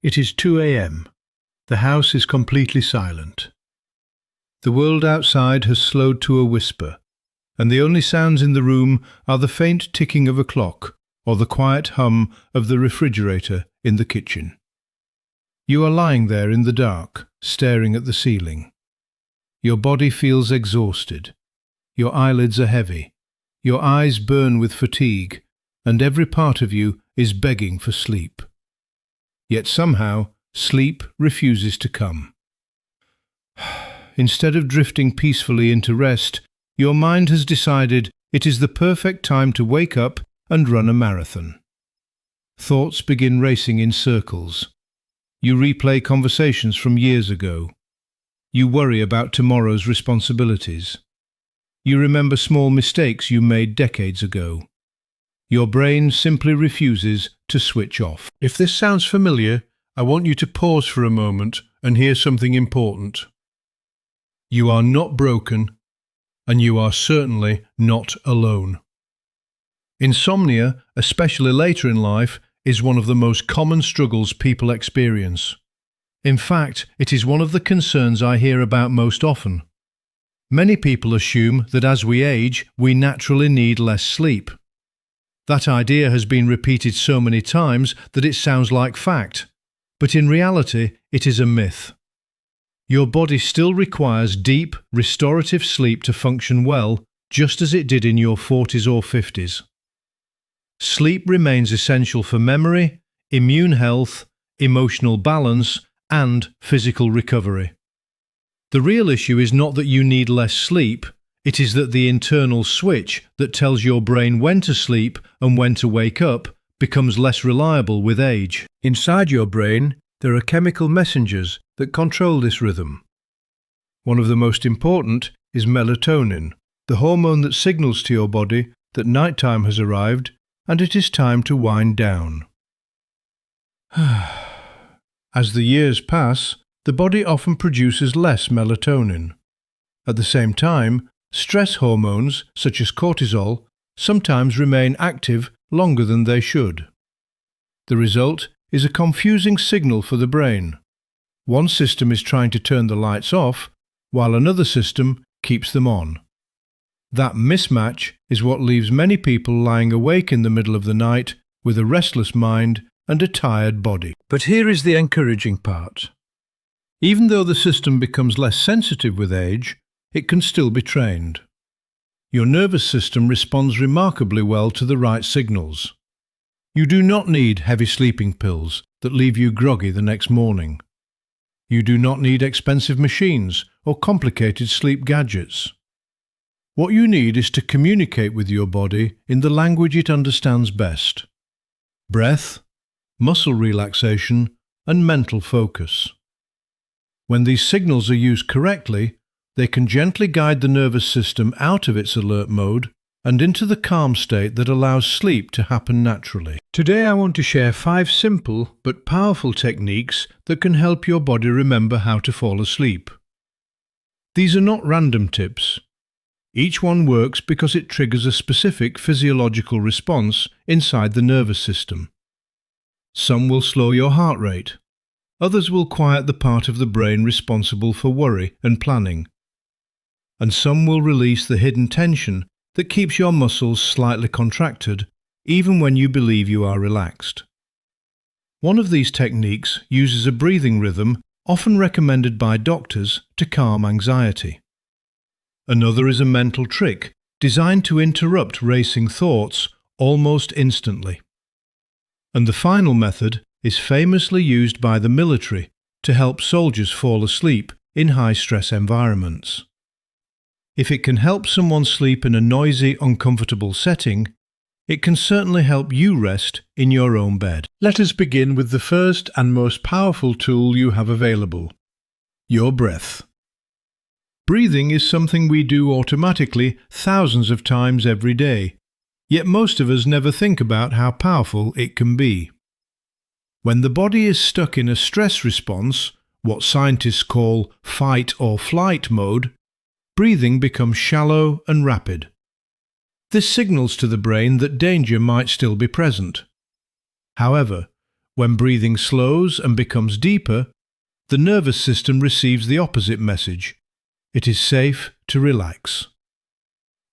It is 2 a.m. The house is completely silent. The world outside has slowed to a whisper, and the only sounds in the room are the faint ticking of a clock or the quiet hum of the refrigerator in the kitchen. You are lying there in the dark, staring at the ceiling. Your body feels exhausted. Your eyelids are heavy. Your eyes burn with fatigue, and every part of you is begging for sleep. Yet somehow, sleep refuses to come. Instead of drifting peacefully into rest, your mind has decided it is the perfect time to wake up and run a marathon. Thoughts begin racing in circles. You replay conversations from years ago. You worry about tomorrow's responsibilities. You remember small mistakes you made decades ago. Your brain simply refuses to switch off. If this sounds familiar, I want you to pause for a moment and hear something important. You are not broken, and you are certainly not alone. Insomnia, especially later in life, is one of the most common struggles people experience. In fact, it is one of the concerns I hear about most often. Many people assume that as we age, we naturally need less sleep. That idea has been repeated so many times that it sounds like fact, but in reality, it is a myth. Your body still requires deep, restorative sleep to function well, just as it did in your 40s or 50s. Sleep remains essential for memory, immune health, emotional balance, and physical recovery. The real issue is not that you need less sleep, it is that the internal switch that tells your brain when to sleep and when to wake up becomes less reliable with age. Inside your brain, there are chemical messengers that control this rhythm. One of the most important is melatonin, the hormone that signals to your body that nighttime has arrived and it is time to wind down. As the years pass, the body often produces less melatonin. At the same time, stress hormones, such as cortisol, sometimes remain active longer than they should. The result is a confusing signal for the brain. One system is trying to turn the lights off, while another system keeps them on. That mismatch is what leaves many people lying awake in the middle of the night with a restless mind and a tired body. But here is the encouraging part. Even though the system becomes less sensitive with age, it can still be trained. Your nervous system responds remarkably well to the right signals. You do not need heavy sleeping pills that leave you groggy the next morning. You do not need expensive machines or complicated sleep gadgets. What you need is to communicate with your body in the language it understands best: breath, muscle relaxation, and mental focus. When these signals are used correctly, they can gently guide the nervous system out of its alert mode and into the calm state that allows sleep to happen naturally. Today I want to share 5 simple but powerful techniques that can help your body remember how to fall asleep. These are not random tips. Each one works because it triggers a specific physiological response inside the nervous system. Some will slow your heart rate. Others will quiet the part of the brain responsible for worry and planning. And some will release the hidden tension that keeps your muscles slightly contracted, even when you believe you are relaxed. One of these techniques uses a breathing rhythm often recommended by doctors to calm anxiety. Another is a mental trick designed to interrupt racing thoughts almost instantly. And the final method is famously used by the military to help soldiers fall asleep in high-stress environments. If it can help someone sleep in a noisy, uncomfortable setting, it can certainly help you rest in your own bed. Let us begin with the first and most powerful tool you have available: your breath. Breathing is something we do automatically thousands of times every day, yet most of us never think about how powerful it can be. When the body is stuck in a stress response, what scientists call fight or flight mode, breathing becomes shallow and rapid. This signals to the brain that danger might still be present. However, When breathing slows and becomes deeper, the nervous system receives the opposite message. It is safe to relax.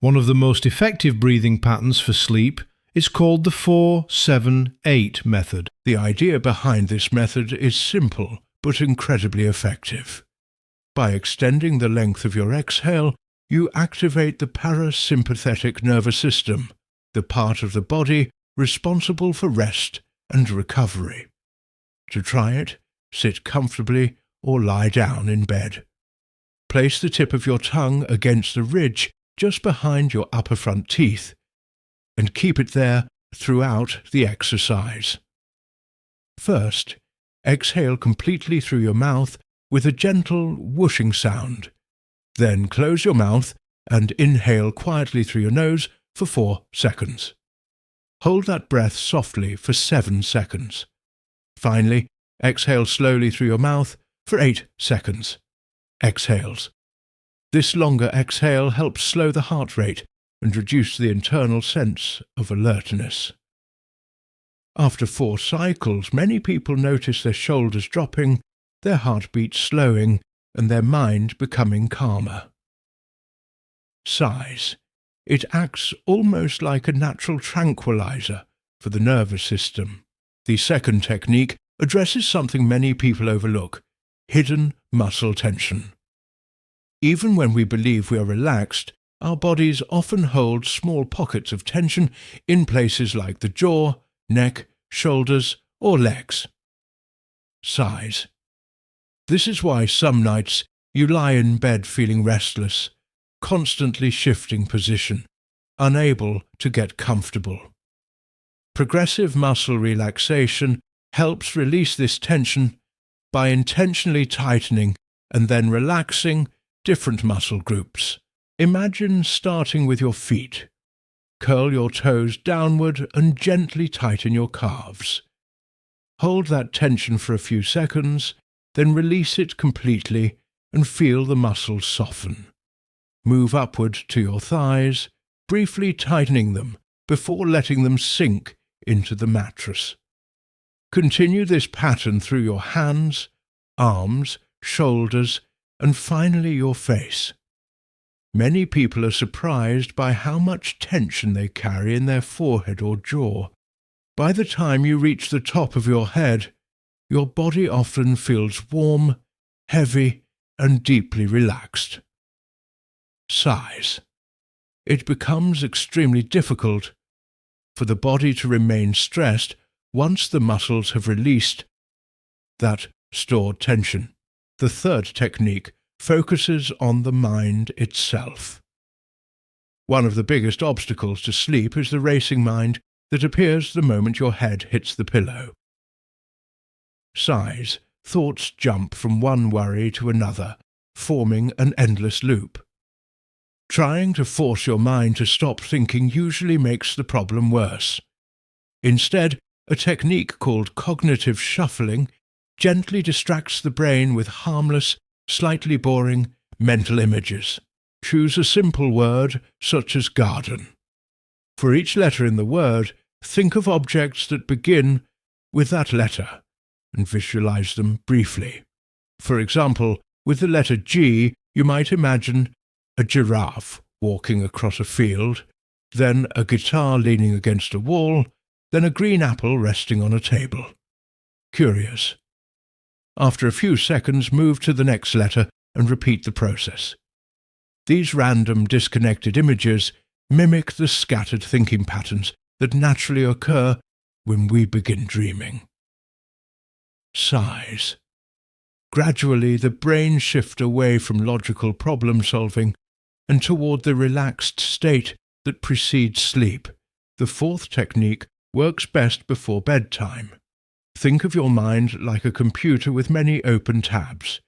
One of the most effective breathing patterns for sleep is called the 4-7-8 method. The idea behind this method is simple but incredibly effective. By extending the length of your exhale, you activate the parasympathetic nervous system, the part of the body responsible for rest and recovery. To try it, sit comfortably or lie down in bed. Place the tip of your tongue against the ridge just behind your upper front teeth and keep it there throughout the exercise. First, exhale completely through your mouth with a gentle whooshing sound. Then close your mouth and inhale quietly through your nose for 4 seconds. Hold that breath softly for 7 seconds. Finally, exhale slowly through your mouth for 8 seconds. Exhales. This longer exhale helps slow the heart rate and reduce the internal sense of alertness. After 4 cycles, many people notice their shoulders dropping, their heartbeat slowing, and their mind becoming calmer. Sighs. It acts almost like a natural tranquilizer for the nervous system. The second technique addresses something many people overlook: hidden muscle tension. Even when we believe we are relaxed, our bodies often hold small pockets of tension in places like the jaw, neck, shoulders, or legs. Sighs. This is why some nights you lie in bed feeling restless, constantly shifting position, unable to get comfortable. Progressive muscle relaxation helps release this tension by intentionally tightening and then relaxing different muscle groups. Imagine starting with your feet. Curl your toes downward and gently tighten your calves. Hold that tension for a few seconds, then release it completely and feel the muscles soften. Move upward to your thighs, briefly tightening them before letting them sink into the mattress. Continue this pattern through your hands, arms, shoulders, and finally your face. Many people are surprised by how much tension they carry in their forehead or jaw. By the time you reach the top of your head, your body often feels warm, heavy, and deeply relaxed. Sighs. It becomes extremely difficult for the body to remain stressed once the muscles have released that stored tension. The third technique focuses on the mind itself. One of the biggest obstacles to sleep is the racing mind that appears the moment your head hits the pillow. Sighs. Thoughts jump from one worry to another, forming an endless loop. Trying to force your mind to stop thinking usually makes the problem worse. Instead, a technique called cognitive shuffling gently distracts the brain with harmless, slightly boring mental images. Choose a simple word such as garden. For each letter in the word, think of objects that begin with that letter and visualize them briefly. For example, with the letter G, you might imagine a giraffe walking across a field, then a guitar leaning against a wall, then a green apple resting on a table. Curious. After a few seconds, move to the next letter and repeat the process. These random, disconnected images mimic the scattered thinking patterns that naturally occur when we begin dreaming. Sighs. Gradually, the brain shifts away from logical problem-solving and toward the relaxed state that precedes sleep. The fourth technique works best before bedtime. Think of your mind like a computer with many open tabs.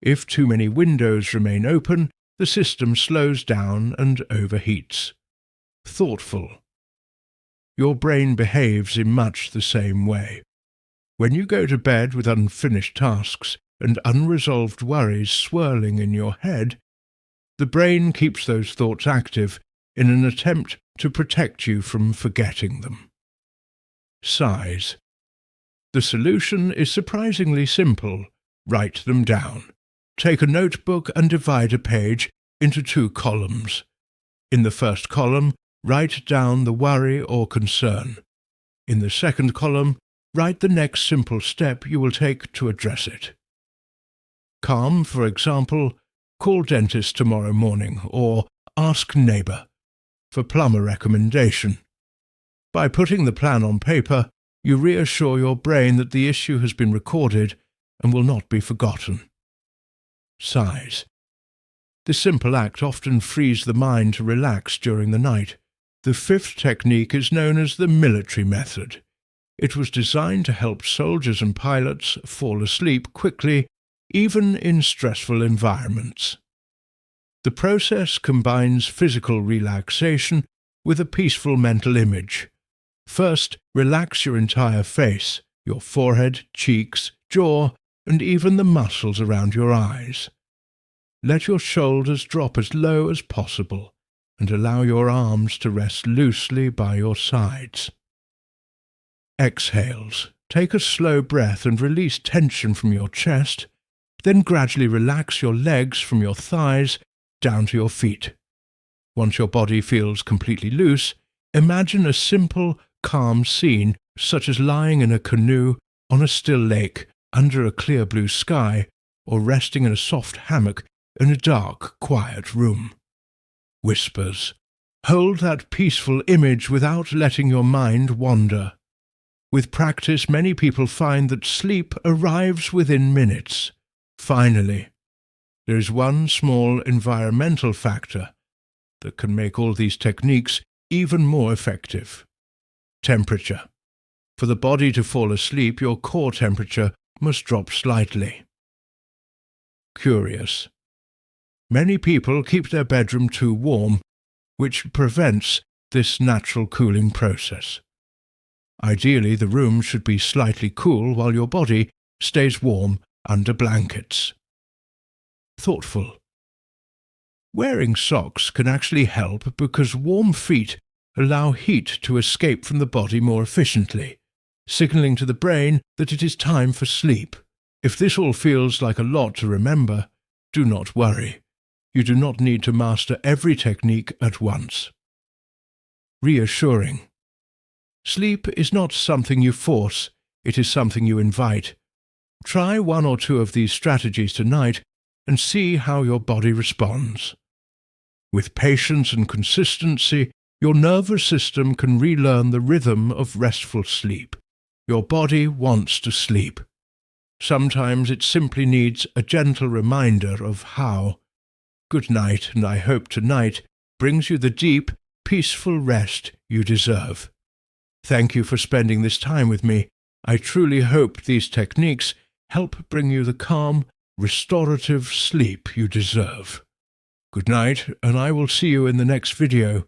If too many windows remain open, the system slows down and overheats. Thoughtful. Your brain behaves in much the same way. When you go to bed with unfinished tasks and unresolved worries swirling in your head, the brain keeps those thoughts active in an attempt to protect you from forgetting them. Sighs. The solution is surprisingly simple. Write them down. Take a notebook and divide a page into 2 columns. In the first column, write down the worry or concern. In the second column, write the next simple step you will take to address it. Calm, for example, call dentist tomorrow morning, or ask neighbour for plumber recommendation. By putting the plan on paper, you reassure your brain that the issue has been recorded and will not be forgotten. Sighs. This simple act often frees the mind to relax during the night. The 5th technique is known as the military method. It was designed to help soldiers and pilots fall asleep quickly, even in stressful environments. The process combines physical relaxation with a peaceful mental image. First, relax your entire face, your forehead, cheeks, jaw, and even the muscles around your eyes. Let your shoulders drop as low as possible, and allow your arms to rest loosely by your sides. Exhales. Take a slow breath and release tension from your chest, then gradually relax your legs from your thighs down to your feet. Once your body feels completely loose, imagine a simple, calm scene such as lying in a canoe on a still lake under a clear blue sky, or resting in a soft hammock in a dark, quiet room. Whispers. Hold that peaceful image without letting your mind wander. With practice, many people find that sleep arrives within minutes. Finally, there is one small environmental factor that can make all these techniques even more effective. Temperature. For the body to fall asleep, your core temperature must drop slightly. Curious. Many people keep their bedroom too warm, which prevents this natural cooling process. Ideally, the room should be slightly cool while your body stays warm under blankets. Thoughtful. Wearing socks can actually help because warm feet allow heat to escape from the body more efficiently, signaling to the brain that it is time for sleep. If this all feels like a lot to remember, do not worry. You do not need to master every technique at once. Reassuring. Sleep is not something you force, it is something you invite. Try 1 or 2 of these strategies tonight and see how your body responds. With patience and consistency, your nervous system can relearn the rhythm of restful sleep. Your body wants to sleep. Sometimes it simply needs a gentle reminder of how. Good night, and I hope tonight brings you the deep, peaceful rest you deserve. Thank you for spending this time with me. I truly hope these techniques help bring you the calm, restorative sleep you deserve. Good night, and I will see you in the next video.